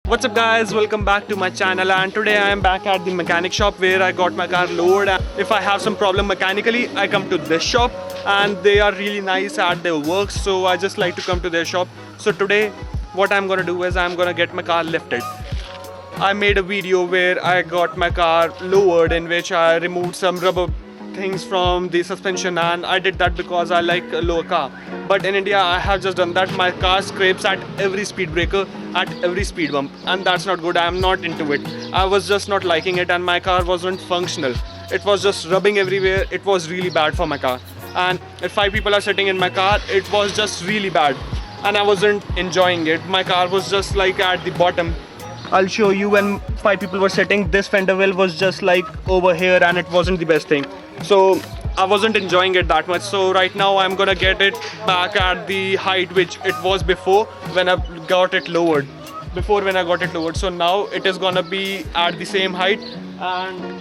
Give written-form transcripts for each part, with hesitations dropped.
What's up guys, welcome back to my channel, and today I am back at the mechanic shop where I got my car lowered. If I have some problem mechanically, I come to this shop and they are really nice at their work, so I just like to come to their shop. So today what I'm gonna do is I'm gonna get my car lifted. I made a video where I got my car lowered in which I removed some rubber things from the suspension, and I did that because I like a lower car. But in India I have just done that. My car scrapes at every speed breaker, at every speed bump, and that's not good. I am not into it. I was just not liking it, and my car wasn't functional. It was just rubbing everywhere. It was really bad for my car, and if 5 people are sitting in my car, it was just really bad and I wasn't enjoying it. My car was just like at the bottom. I'll show you when 5 people were sitting. This fender well was just like over here and it wasn't the best thing. So I wasn't enjoying it that much. So right now I'm gonna get it back at the height which it was before when I got it lowered. So now it is gonna be at the same height, and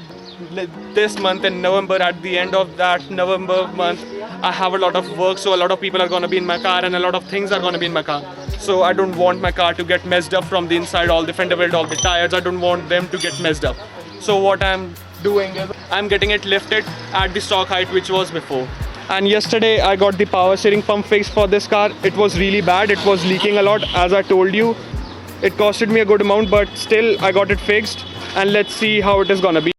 this month in November, at the end of that November month, I have a lot of work, so a lot of people are gonna be in my car and a lot of things are gonna be in my car. So I don't want my car to get messed up from the inside, all the fender weld, all the tires. I don't want them to get messed up. So what I'm doing is I'm getting it lifted at the stock height which was before. And yesterday I got the power steering pump fixed for this car. It was really bad. It was leaking a lot, as I told you. It costed me a good amount, but still I got it fixed, and let's see how it is gonna be.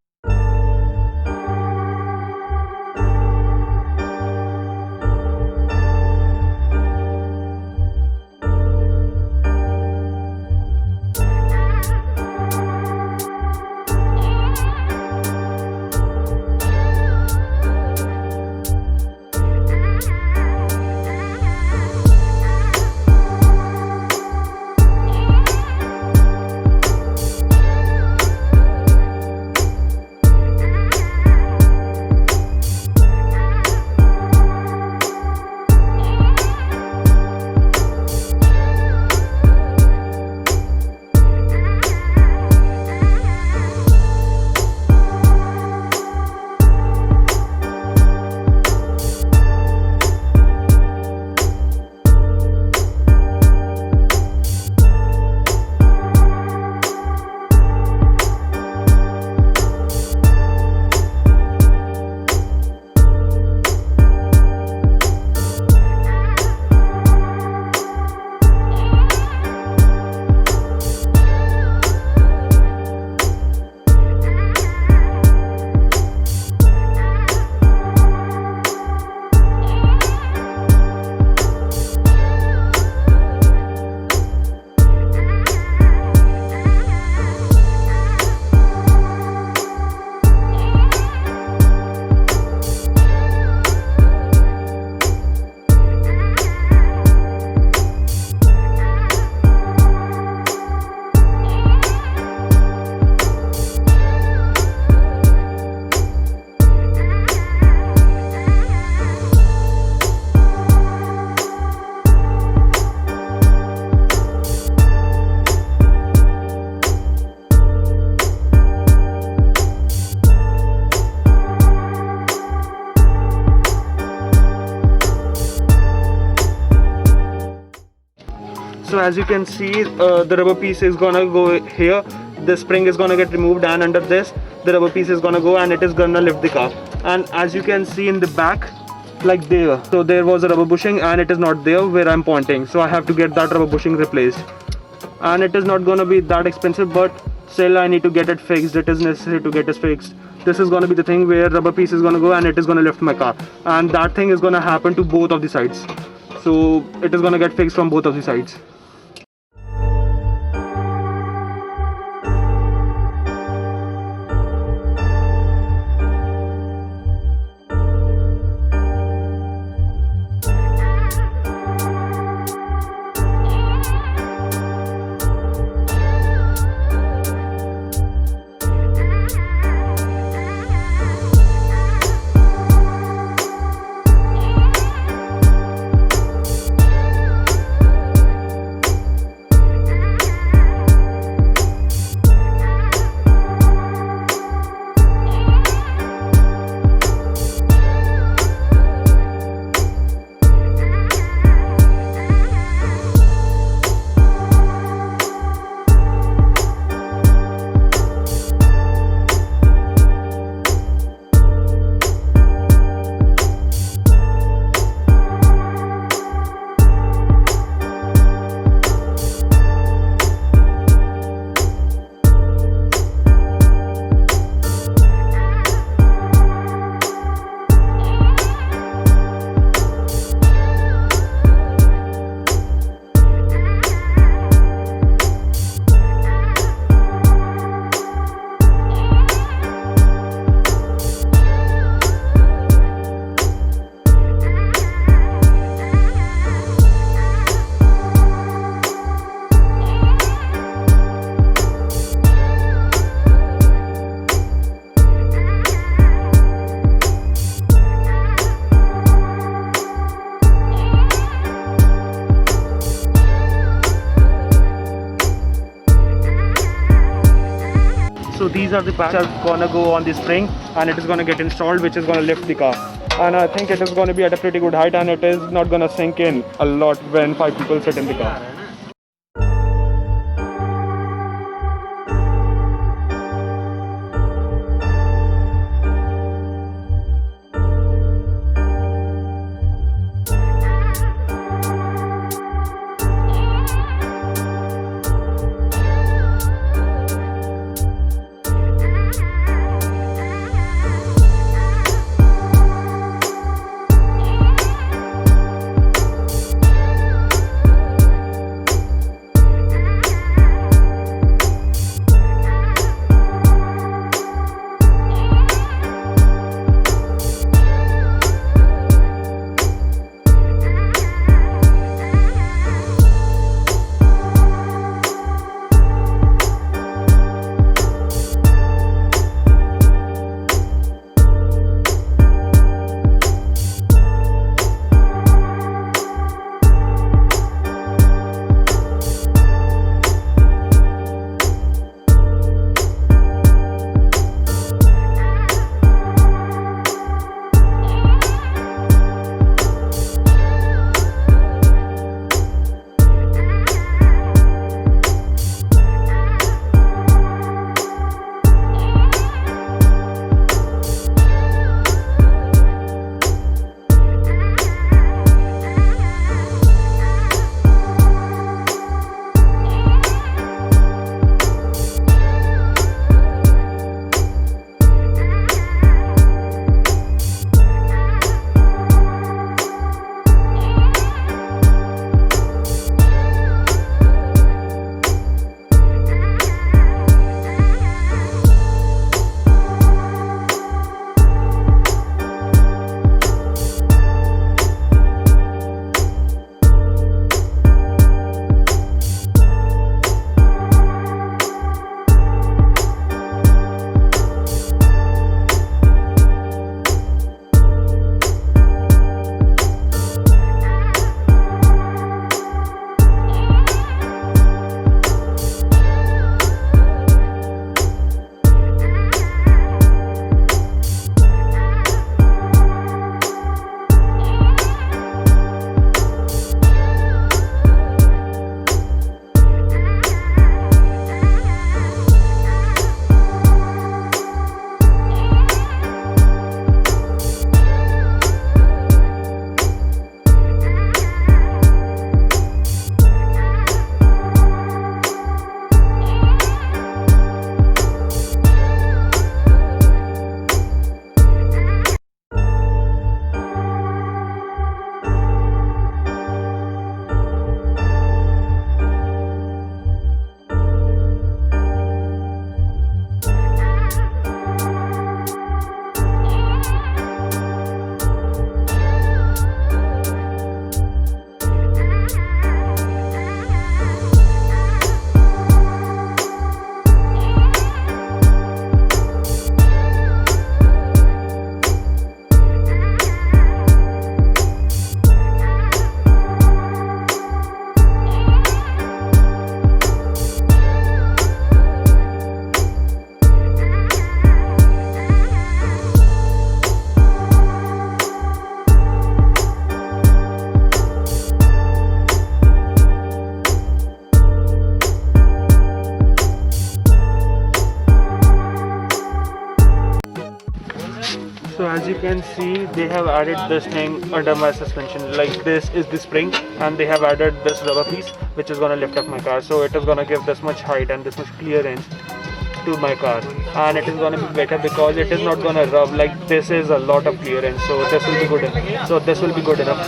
So as you can see, the rubber piece is gonna go here. The spring is gonna get removed, and under this the rubber piece is gonna go, and it is gonna lift the car. And as you can see in the back, like there, so there was a rubber bushing and it is not there where I'm pointing, so I have to get that rubber bushing replaced. And it is not gonna be that expensive, but still I need to get it fixed. It is necessary to get it fixed. This is gonna be the thing where rubber piece is gonna go and it is gonna lift my car, and that thing is gonna happen to both of the sides. So it is gonna get fixed from both of the sides. So these are the packs that are gonna go on the spring, and it is gonna get installed, which is gonna lift the car. And I think it is gonna be at a pretty good height, and it is not gonna sink in a lot when 5 people sit in the car. So as you can see, they have added this thing under my suspension. Like this is the spring, and they have added this rubber piece which is gonna lift up my car. So it is gonna give this much height and this much clearance to my car, and it is gonna be better because it is not gonna rub. Like this is a lot of clearance, so this will be good. So this will be good enough.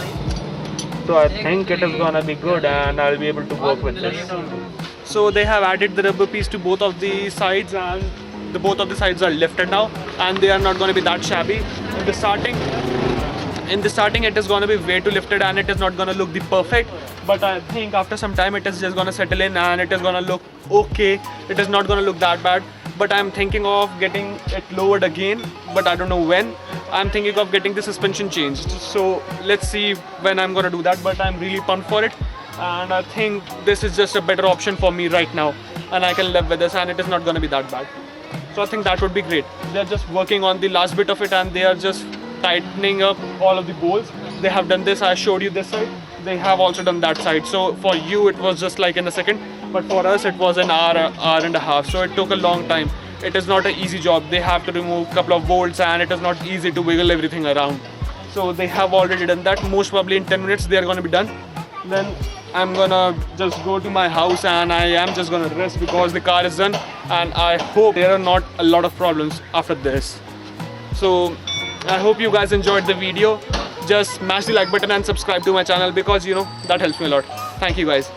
So I think it is gonna be good, and I'll be able to work with this. So they have added the rubber piece to both of the sides, and both of the sides are lifted now, and they are not going to be that shabby. In the starting it is going to be way too lifted, and it is not going to look the perfect, but I think after some time it is just going to settle in, and it is going to look okay. It is not going to look that bad, but I'm thinking of getting it lowered again, but I don't know when. I'm thinking of getting the suspension changed, so let's see when I'm going to do that, but I'm really pumped for it, and I think this is just a better option for me right now, and I can live with this, and it is not going to be that bad. So I think that would be great. They're just working on the last bit of it and they are just tightening up all of the bolts. They have done this, I showed you this side. They have also done that side. So for you it was just like in a second, but for us it was an hour and a half. So it took a long time. It is not an easy job. They have to remove a couple of bolts and it is not easy to wiggle everything around. So they have already done that. Most probably in 10 minutes they are going to be done. Then I'm gonna just go to my house and I am just gonna rest because the car is done, and I hope there are not a lot of problems after this. So I hope you guys enjoyed the video. Just smash the like button and subscribe to my channel because that helps me a lot. Thank you guys.